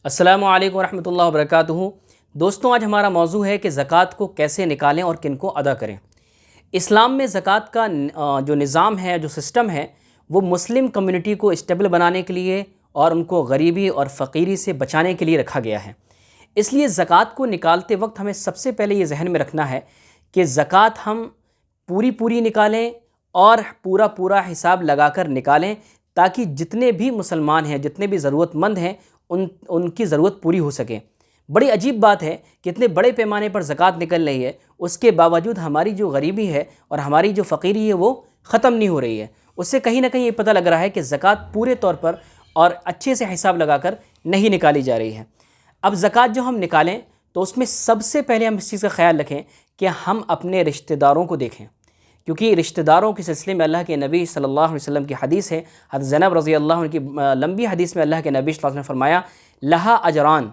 अस्सलामु अलैकुम वरहमतुल्लाहि वबरकातुहू। दोस्तों, आज हमारा मौजू है कि ज़कात को कैसे निकालें और किन को अदा करें। इस्लाम में ज़कात का जो निज़ाम है, जो सिस्टम है, वो मुस्लिम कम्युनिटी को स्टेबल बनाने के लिए और उनको गरीबी और फ़कीरी से बचाने के लिए रखा गया है। इसलिए ज़कात को निकालते वक्त हमें सबसे पहले ये ज़हन में रखना है कि ज़कात हम पूरी पूरी निकालें और पूरा पूरा हिसाब लगाकर निकालें, ताकि जितने भी मुसलमान हैं, जितने भी ज़रूरतमंद हैं, उनकी ज़रूरत पूरी हो सके। बड़ी अजीब बात है कि इतने बड़े पैमाने पर ज़कात निकल रही है, उसके बावजूद हमारी जो गरीबी है और हमारी जो फ़कीरी है वो ख़त्म नहीं हो रही है। उससे कहीं ना कहीं ये पता लग रहा है कि ज़कात पूरे तौर पर और अच्छे से हिसाब लगाकर नहीं निकाली जा रही है। अब ज़कात जो हम निकालें तो उसमें सबसे पहले हम इस चीज़ का ख्याल रखें कि हम अपने रिश्तेदारों को देखें, क्योंकि रिश्तेदारों के सिलसिले में अल्लाह के नबी सल्लल्लाहु अलैहि वसल्लम की हदीस है। हज़रत ज़ैनब रज़ी अल्लाह अन्हा की लंबी हदीस में अल्लाह के नबी सल्लल्लाहु अलैहि वसल्लम ने फरमाया, लहा अजरान,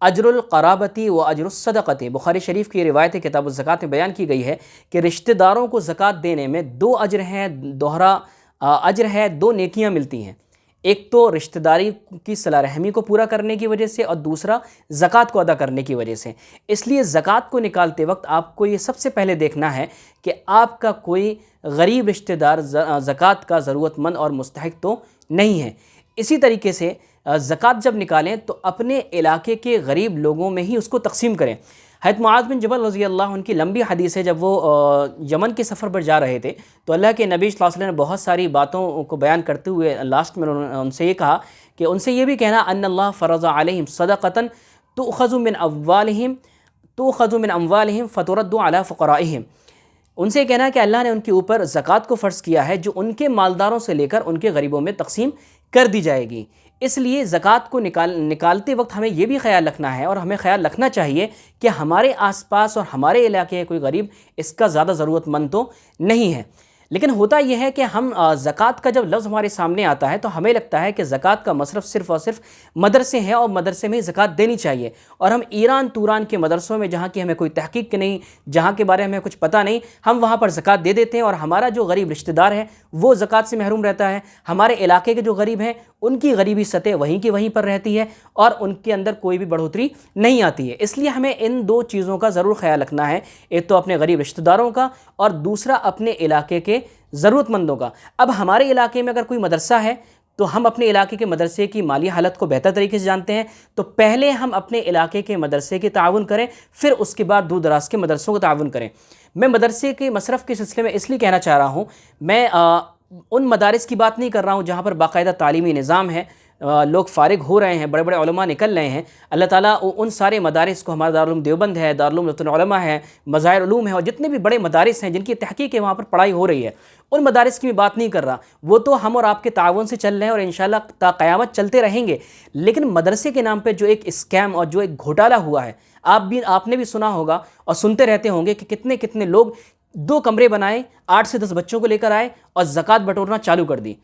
अजरुल क़राबती व अजरुस सदक़ती। बुखारी शरीफ की रिवायत किताबुज़ ज़कात में बयान की गई है कि रिश्तेदारों को ज़कात देने में दो अजर हैं, दोहरा अजर है, दो नेकियां मिलती हैं। एक तो रिश्तेदारी की सला रहमी को पूरा करने की वजह से और दूसरा ज़कात को अदा करने की वजह से। इसलिए ज़कात को निकालते वक्त आपको ये सबसे पहले देखना है कि आपका कोई गरीब रिश्तेदार ज़कात का ज़रूरतमंद और मुस्तहिक तो नहीं है। इसी तरीके से ज़कात जब निकालें तो अपने इलाके के गरीब लोगों में ही उसको तक़सीम करें। हज़रत मुआज़ बिन जबल रज़ी अल्लाह अन्हु की लंबी हदीस है, जब वो यमन के सफ़र पर जा रहे थे तो अल्लाह के नबी सल्लल्लाहु अलैहि वसल्लम ने बहुत सारी बातों को बयान करते हुए लास्ट में उनसे ये कहा कि उनसे ये भी कहना, अन्नल्लाह फ़रज़ा अलैहिम सदक़तन तुअख़ज़ु मिन अम्वालिहिम फ़तुरद्दु अला फ़ुक़राइहिम। उनसे कहना कि अल्लाह ने उनके ऊपर ज़कात को फ़र्ज़ किया है, जो उनके मालदारों से लेकर उनके गरीबों में तक़सीम कर दी जाएगी। इसलिए ज़कात को निकालते वक्त हमें यह भी ख्याल रखना है और हमें ख्याल रखना चाहिए कि हमारे आसपास और हमारे इलाके के कोई गरीब इसका ज़्यादा ज़रूरतमंद तो नहीं है। लेकिन होता यह है कि हम ज़कात का जब लफ्ज़ हमारे सामने आता है तो हमें लगता है कि ज़कात का मसरफ़ सिर्फ़ और सिर्फ मदरसे हैं और मदरसे में ही ज़कात देनी चाहिए, और हम ईरान तूरान के मदरसों में, जहाँ की हमें कोई तहक़ीक़ नहीं, जहाँ के बारे में हमें कुछ पता नहीं, हम वहाँ पर ज़कात दे देते हैं और हमारा जो गरीब रिश्तेदार है वो ज़कात से महरूम रहता है। हमारे इलाके के जो गरीब हैं उनकी गरीबी सतह वहीं की वहीं पर रहती है और उनके अंदर कोई भी बढ़ोतरी नहीं आती है। इसलिए हमें इन दो चीज़ों का ज़रूर ख्याल रखना है, एक तो अपने गरीब रिश्तेदारों का और दूसरा अपने इलाके के ज़रूरतमंदों का। अब हमारे इलाके में अगर कोई मदरसा है तो हम अपने इलाके के मदरसे की माली हालत को बेहतर तरीके से जानते हैं, तो पहले हम अपने इलाके के मदरसे के ताउन करें, फिर उसके बाद दूर दराज के मदरसों का ताउन करें। मैं मदरसे के मसरफ़ के सिलसिले में इसलिए कहना चाह रहा हूँ, मैं उन मदारिस की बात नहीं कर रहा हूँ जहाँ पर बाकायदा तालीमी निज़ाम है, लोग फ़ारिग हो रहे हैं, बड़े बड़े उलमा निकल रहे हैं। अल्लाह ताला उन सारे मदारिस को, हमारा दारुल उलूम देवबंद है, दारुल उलूम रफ़्तुल उलमा है, मज़ाहिर उलूम है, और जितने भी बड़े मदारिस हैं जिनकी तहक़ीक़ है, वहाँ पर पढ़ाई हो रही है, उन मदारिस की मैं बात नहीं कर रहा। वो तो हम और आपके ताउन से चल रहे हैं और इंशाअल्लाह ता क़यामत चलते रहेंगे। लेकिन मदरसे के नाम पर जो एक स्कैम और जो एक घोटाला हुआ है, आपने भी सुना होगा और सुनते रहते होंगे कि कितने कितने लोग 2 कमरे बनाए, 8 से 10 बच्चों को लेकर आए और ज़कात बटोरना चालू कर दी।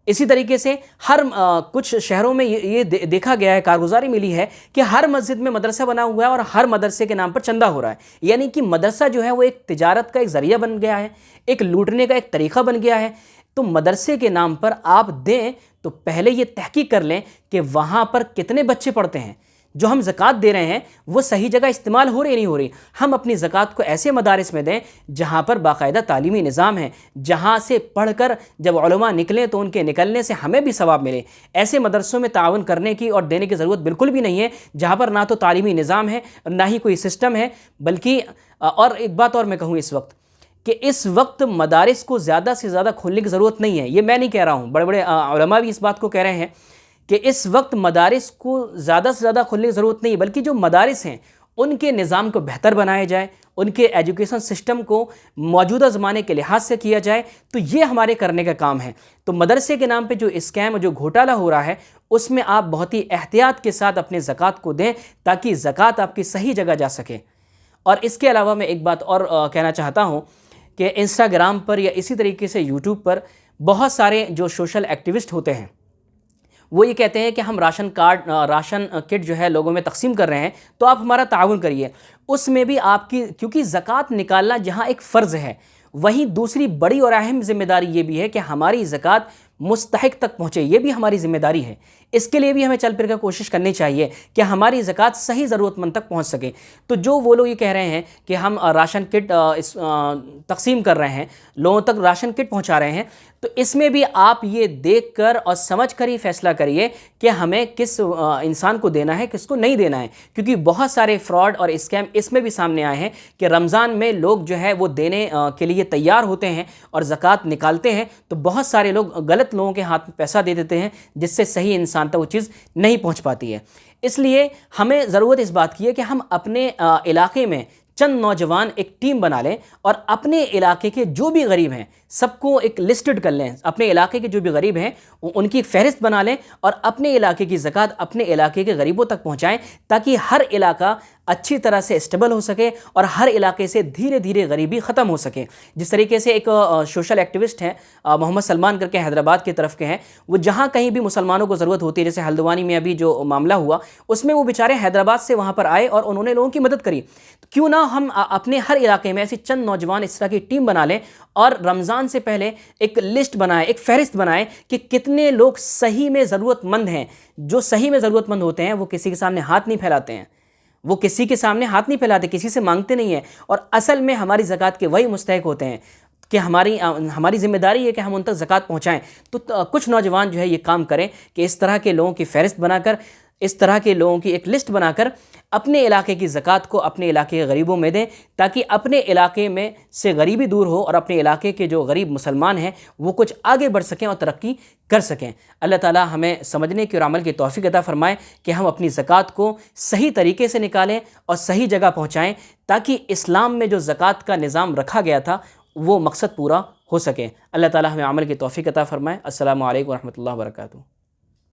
इसी तरीके से कुछ शहरों में ये देखा गया है, कारगुजारी मिली है कि हर मस्जिद में मदरसा बना हुआ है और हर मदरसे के नाम पर चंदा हो रहा है। यानी कि मदरसा जो है वो एक तिजारत का एक ज़रिया बन गया है, एक लूटने का एक तरीक़ा बन गया है। तो मदरसे के नाम पर आप दें तो पहले ये तहक़ीक़ कर लें कि वहाँ पर कितने बच्चे पढ़ते हैं, जो हम ज़कात दे रहे हैं वो सही जगह इस्तेमाल हो रही नहीं हो रही। हम अपनी ज़कात को ऐसे मदारिस में दें जहाँ पर बाकायदा तालीमी निज़ाम है, जहाँ से पढ़कर जब उलमा निकलें तो उनके निकलने से हमें भी सवाब मिले। ऐसे मदरसों में ताउन करने की और देने की ज़रूरत बिल्कुल भी नहीं है जहाँ पर ना तो तालीमी निज़ाम है ना ही कोई सिस्टम है। बल्कि और एक बात और मैं कहूँ इस वक्त कि इस वक्त मदारिस को ज़्यादा से ज़्यादा खोलने की ज़रूरत नहीं है। ये मैं नहीं कह रहा हूँ, बड़े बड़े उलमा भी इस बात को कह रहे हैं कि इस वक्त मदारिस को ज़्यादा से ज़्यादा खोलने की ज़रूरत नहीं है, बल्कि जो मदारिस हैं उनके निज़ाम को बेहतर बनाया जाए, उनके एजुकेशन सिस्टम को मौजूदा ज़माने के लिहाज से किया जाए। तो ये हमारे करने का काम है। तो मदरसे के नाम पे जो स्कैम, जो घोटाला हो रहा है, उसमें आप बहुत ही एहतियात के साथ अपने ज़कात को दें ताकि ज़कात आपकी सही जगह जा सके। और इसके अलावा मैं एक बात और कहना चाहता हूँ कि इंस्टाग्राम पर या इसी तरीके से यूट्यूब पर बहुत सारे जो सोशल एक्टिविस्ट होते हैं वो ये कहते हैं कि हम राशन किट जो है लोगों में तकसीम कर रहे हैं, तो आप हमारा ताउन करिए। उसमें भी आपकी, क्योंकि ज़कात निकालना जहाँ एक फ़र्ज़ है, वहीं दूसरी बड़ी और अहम ज़िम्मेदारी ये भी है कि हमारी ज़कात मुस्तहिक तक पहुँचे, ये भी हमारी ज़िम्मेदारी है। اس کے لیے بھی ہمیں چل پھر کر کوشش کرنی چاہیے کہ ہماری زکوٰۃ صحیح ضرورت مند تک پہنچ سکے۔ تو جو وہ لوگ یہ کہہ رہے ہیں کہ ہم راشن کٹ تقسیم کر رہے ہیں، لوگوں تک راشن کٹ پہنچا رہے ہیں، تو اس میں بھی آپ یہ دیکھ کر اور سمجھ کر ہی فیصلہ کریے کہ ہمیں کس انسان کو دینا ہے، کس کو نہیں دینا ہے، کیونکہ بہت سارے فراڈ اور اسکیم اس میں بھی سامنے آئے ہیں کہ رمضان میں لوگ جو ہے وہ دینے کے لیے تیار ہوتے ہیں اور زکوٰۃ نکالتے ہیں، تو بہت سارے لوگ غلط لوگوں کے ہاتھ میں پیسہ دے دیتے ہیں، جس سے صحیح انسان تک وہ چیز نہیں پہنچ پاتی ہے۔ اس لیے ہمیں ضرورت اس بات کی ہے کہ ہم اپنے علاقے میں چند نوجوان ایک ٹیم بنا لیں اور اپنے علاقے کے جو بھی غریب ہیں سب کو ایک لسٹڈ کر لیں، اپنے علاقے کے جو بھی غریب ہیں ان کی ایک فہرست بنا لیں اور اپنے علاقے کی زکوٰۃ اپنے علاقے کے غریبوں تک پہنچائیں، تاکہ ہر علاقہ اچھی طرح سے اسٹیبل ہو سکے اور ہر علاقے سے دھیرے دھیرے غریبی ختم ہو سکے۔ جس طریقے سے ایک سوشل ایکٹیوسٹ ہیں محمد سلمان کر کے حیدرآباد کی طرف کے ہیں، وہ جہاں کہیں بھی مسلمانوں کو ضرورت ہوتی ہے، جیسے ہلدوانی میں ابھی جو معاملہ ہوا اس میں وہ بیچارے حیدرآباد سے وہاں پر آئے اور انہوں نے لوگوں کی مدد کری۔ کیوں نہ ہم اپنے ہر علاقے میں ایسی چند نوجوان اس طرح کی ٹیم بنا لیں اور رمضان سے پہلے ایک لسٹ بنائیں، ایک فہرست بنائیں کہ کتنے لوگ صحیح میں ضرورت مند ہیں۔ جو صحیح میں ضرورت مند ہوتے ہیں وہ کسی کے سامنے ہاتھ نہیں پھیلاتے ہیں، وہ کسی کے سامنے ہاتھ نہیں پھیلاتے، کسی سے مانگتے نہیں ہیں، اور اصل میں ہماری زکوٰۃ کے وہی مستحق ہوتے ہیں کہ ہماری ذمہ داری ہے کہ ہم ان تک زکوٰۃ پہنچائیں۔ تو کچھ نوجوان جو ہے یہ کام کریں کہ اس طرح کے لوگوں کی فہرست بنا کر، اس طرح کے لوگوں کی ایک لسٹ بنا کر اپنے علاقے کی زکوٰۃ کو اپنے علاقے کے غریبوں میں دیں، تاکہ اپنے علاقے میں سے غریبی دور ہو اور اپنے علاقے کے جو غریب مسلمان ہیں وہ کچھ آگے بڑھ سکیں اور ترقی کر سکیں۔ اللہ تعالی ہمیں سمجھنے کی اور عمل کی توفیق عطا فرمائے کہ ہم اپنی زکوٰۃ کو صحیح طریقے سے نکالیں اور صحیح جگہ پہنچائیں، تاکہ اسلام میں جو زکوٰۃ کا نظام رکھا گیا تھا وہ مقصد پورا ہو سکے۔ اللہ تعالی ہمیں عمل کی توفیق عطا فرمائے۔ السلام علیکم ورحمۃ اللہ وبرکاتہ۔